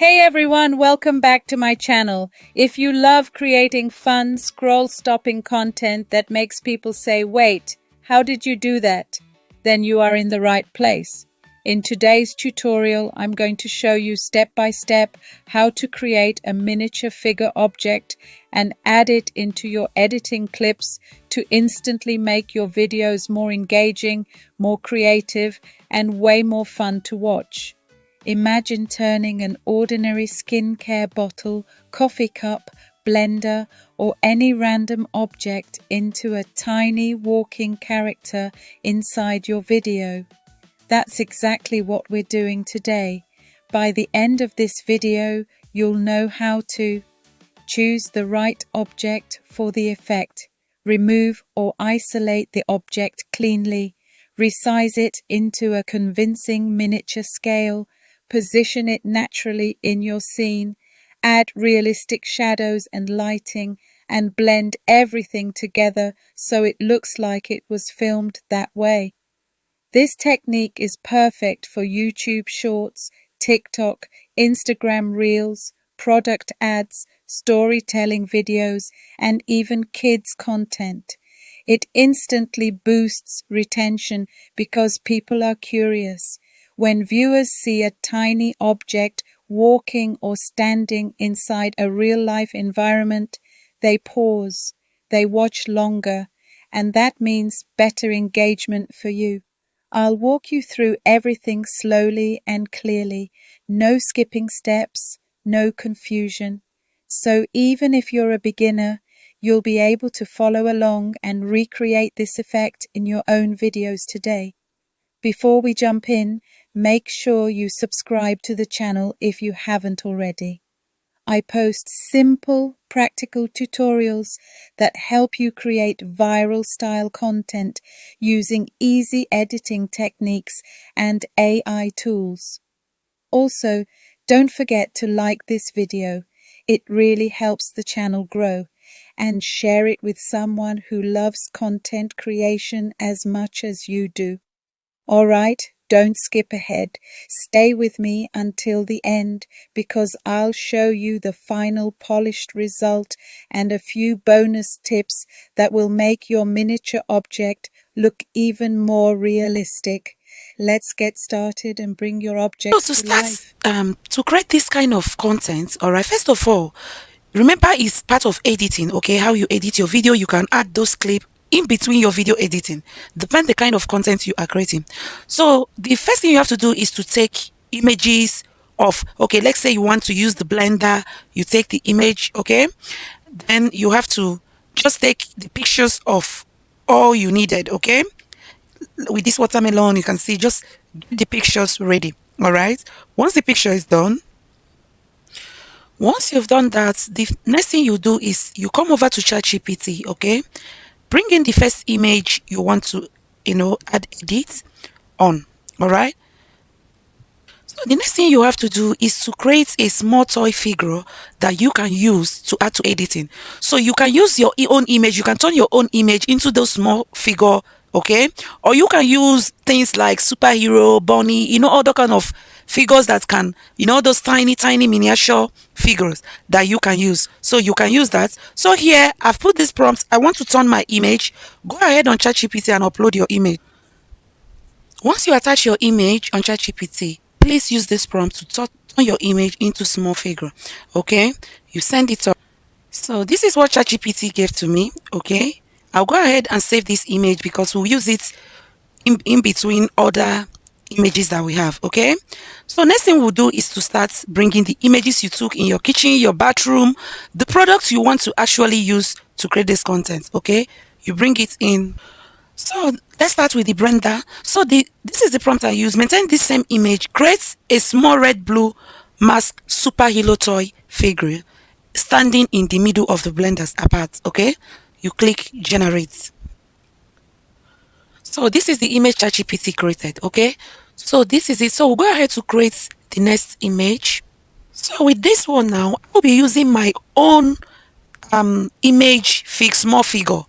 Hey everyone, welcome back to my channel. If you love creating fun, scroll-stopping content that makes people say, "Wait, how did you do that?" then you are in the right place. In today's tutorial, I'm going to show you step by step how to create a miniature figure object and add it into your editing clips to instantly make your videos more engaging, more creative, and way more fun to watch. Imagine turning an ordinary skincare bottle, coffee cup, blender, or any random object into a tiny walking character inside your video. That's exactly what we're doing today. By the end of this video, you'll know how to choose the right object for the effect, remove or isolate the object cleanly, resize it into a convincing miniature scale, position it naturally in your scene, add realistic shadows and lighting, and blend everything together so it looks like it was filmed that way. This technique is perfect for YouTube Shorts, TikTok, Instagram Reels, product ads, storytelling videos, and even kids' content. It instantly boosts retention because people are curious. When viewers see a tiny object walking or standing inside a real-life environment, they pause, they watch longer, and that means better engagement for you. I'll walk you through everything slowly and clearly, no skipping steps, no confusion. So even if you're a beginner, you'll be able to follow along and recreate this effect in your own videos today. Before we jump in, make sure you subscribe to the channel if you haven't already. I post simple, practical tutorials that help you create viral style content using easy editing techniques and AI tools. Also, don't forget to like this video. It really helps the channel grow, and share it with someone who loves content creation as much as you do. Alright, don't skip ahead. Stay with me until the end because I'll show you the final polished result and a few bonus tips that will make your miniature object look even more realistic. Let's get started and bring your object So to to start, life. to create this kind of content, all right, first of all, remember it's part of editing, okay? How you edit your video, you can add those clips in between your video editing, depend the kind of content you are creating. So the first thing you have to do is to take images of, okay, let's say you want to use the blender, you take the image, okay? Then you have to just take the pictures of all you needed, okay? With this watermelon, you can see just the pictures ready. All right. Once the picture is done, once you've done that, the next thing you do is you come over to ChatGPT. Okay, bring in the first image you want to, add edit on. All right. So the next thing you have to do is to create a small toy figure that you can use to add to editing. So you can use your own image, you can turn your own image into those small figure, okay? Or you can use things like superhero, bunny, other kind of figures that can, those tiny, tiny miniature figures that you can use. So you can use that. So here I've put this prompt. I want to turn my image. Go ahead on ChatGPT and upload your image. Once you attach your image on ChatGPT, please use this prompt to turn your image into small figure. Okay, you send it up. So this is what ChatGPT gave to me. Okay, I'll go ahead and save this image because we'll use it in between other images that we have. Okay, so next thing we'll do is to start bringing the images you took in your kitchen, your bathroom, the products you want to actually use to create this content. Okay, you bring it in. So let's start with the blender. So this is the prompt I use. Maintain this same image. Create a small red blue mask superhero toy figure standing in the middle of the blenders apart. Okay, you click generate. So this is the image ChatGPT created. Okay, so this is it. So we'll go ahead to create the next image. So with this one now, I'll be using my own image small figure.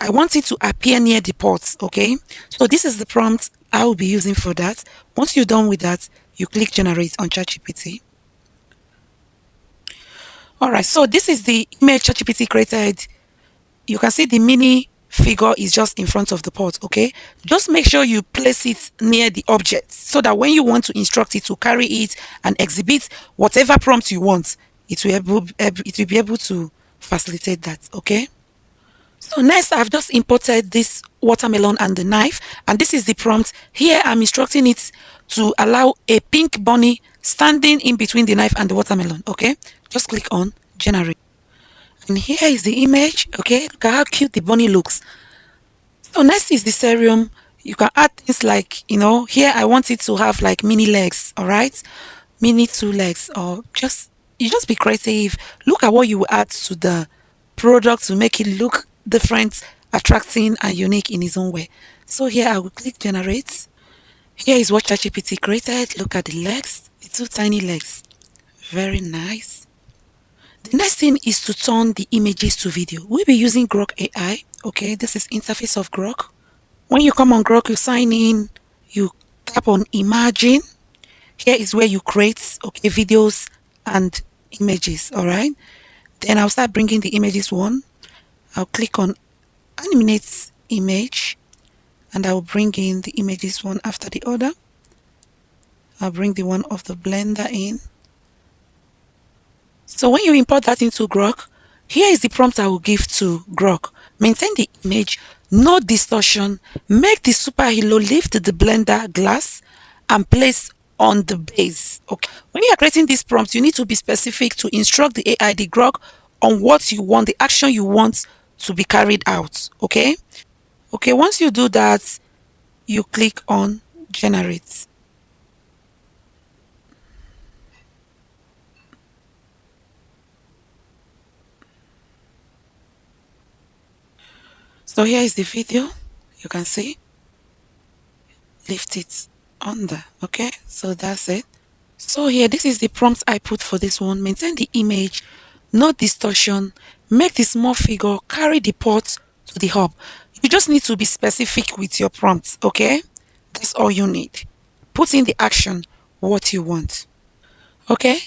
I want it to appear near the pot, okay? So this is the prompt I will be using for that. Once you're done with that, you click generate on ChatGPT. All right, so this is the image ChatGPT created. You can see the mini figure is just in front of the pot. Okay, just make sure you place it near the object so that when you want to instruct it to carry it and exhibit whatever prompt you want, it will be able to facilitate that. Okay, so next I've just imported this watermelon and the knife, and this is the prompt. Here I'm instructing it to allow a pink bunny standing in between the knife and the watermelon. Okay, just click on generate. And here is the image. Okay, look at how cute the bunny looks. So next is the serum. You can add things like, here I want it to have like mini legs. All right, mini 2 legs, or you just be creative. Look at what you add to the product to make it look different, attracting, and unique in its own way. So here I will click generate. Here is what ChatGPT created. Look at the legs, the 2 tiny legs. Very nice. The next thing is to turn the images to video. We'll be using Grok AI. Okay, this is interface of Grok. When you come on Grok, you sign in, you tap on imagine. Here is where you create videos and images. All right, then I'll start bringing the images one. I'll click on animate image, and I'll bring in the images one after the other. I'll bring the one of the blender in. So when you import that into Grok, here is the prompt I will give to Grok. Maintain the image, no distortion, make the superhero lift the blender glass and place on the base. Okay. When you are creating this prompt, you need to be specific to instruct the AI, the Grok, on what you want, the action you want to be carried out. Okay. Okay, once you do that, you click on generate. So here is the video. You can see. Lift it under. Okay, so that's it. So here, this is the prompt I put for this one. Maintain the image, no distortion, make the small figure carry the pot to the hub. You just need to be specific with your prompts. Okay, that's all you need. Put in the action what you want. Okay,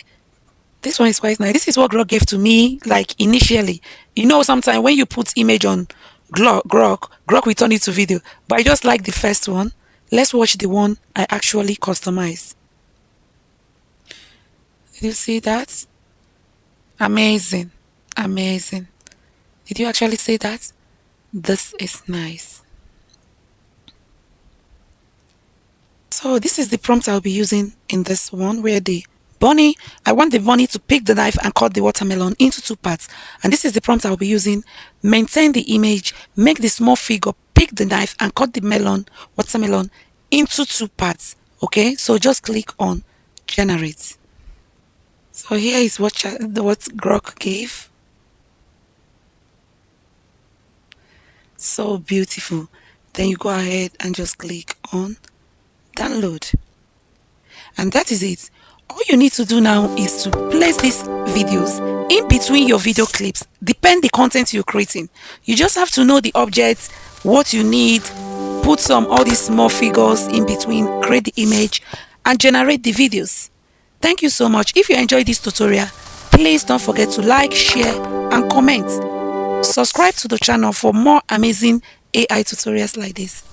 this one is quite nice. This is what Grok gave to me, like initially. Sometimes when you put image on Grok will turn it to video, but I just like the first one. Let's watch the one I actually customized. Did you see that? Amazing. Amazing. Did you actually see that? This is nice. So this is the prompt I'll be using in this one, where I want the bunny to pick the knife and cut the watermelon into 2 parts. And this is the prompt I'll be using. Maintain the image, make the small figure pick the knife and cut the watermelon into 2 parts. Okay, so just click on generate. So here is what Grok gave. So beautiful. Then you go ahead and just click on download. And that is it. All you need to do now is to place these videos in between your video clips. Depend the content you're creating. You just have to know the objects, what you need, put all these small figures in between, create the image, and generate the videos. Thank you so much. If you enjoyed this tutorial, please don't forget to like, share, and comment. Subscribe to the channel for more amazing AI tutorials like this.